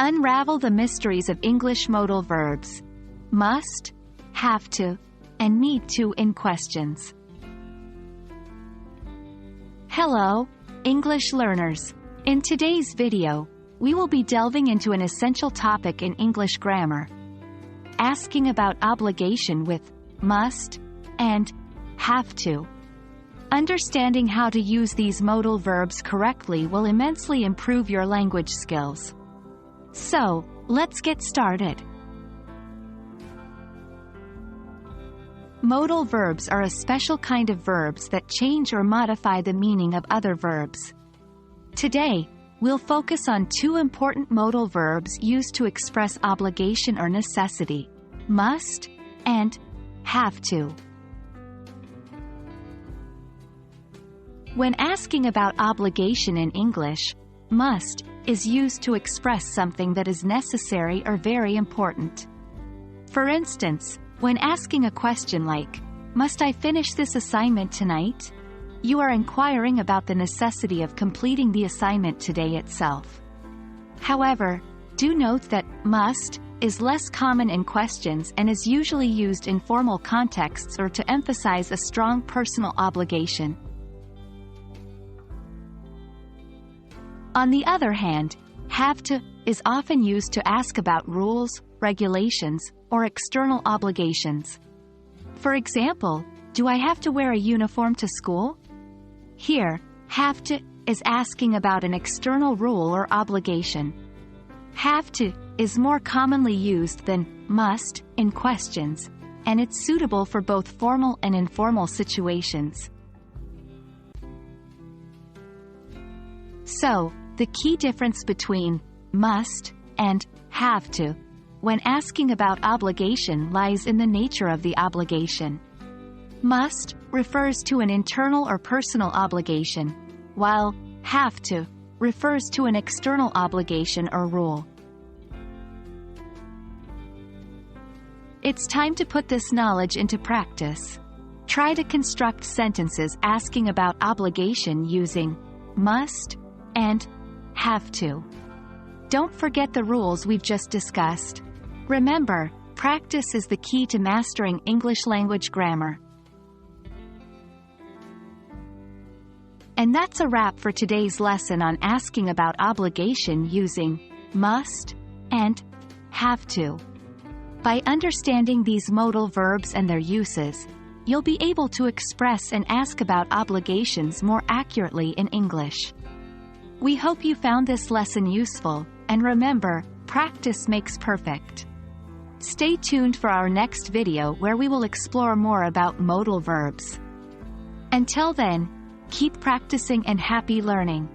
Unravel the mysteries of English modal verbs. Must, have to, and need to in questions. Hello, English learners. In today's video, we will be delving into an essential topic in English grammar. Asking about obligation with must and have to. Understanding how to use these modal verbs correctly will immensely improve your language skills. So, let's get started. Modal verbs are a special kind of verbs that change or modify the meaning of other verbs. Today, we'll focus on two important modal verbs used to express obligation or necessity: must and have to. When asking about obligation in English, must is used to express something that is necessary or very important. For instance, when asking a question like, "Must I finish this assignment tonight?" you are inquiring about the necessity of completing the assignment today itself. However, do note that must is less common in questions and is usually used in formal contexts or to emphasize a strong personal obligation. On the other hand, have to is often used to ask about rules, regulations, or external obligations. For example, do I have to wear a uniform to school? Here, have to is asking about an external rule or obligation. Have to is more commonly used than must in questions, and it's suitable for both formal and informal situations. So, the key difference between must and have to when asking about obligation lies in the nature of the obligation. Must refers to an internal or personal obligation, while have to refers to an external obligation or rule. It's time to put this knowledge into practice. Try to construct sentences asking about obligation using must and have to. Don't forget the rules we've just discussed. Remember, practice is the key to mastering English language grammar. And that's a wrap for today's lesson on asking about obligation using must and have to. By understanding these modal verbs and their uses, you'll be able to express and ask about obligations more accurately in English. We hope you found this lesson useful, and remember, practice makes perfect. Stay tuned for our next video where we will explore more about modal verbs. Until then, keep practicing and happy learning.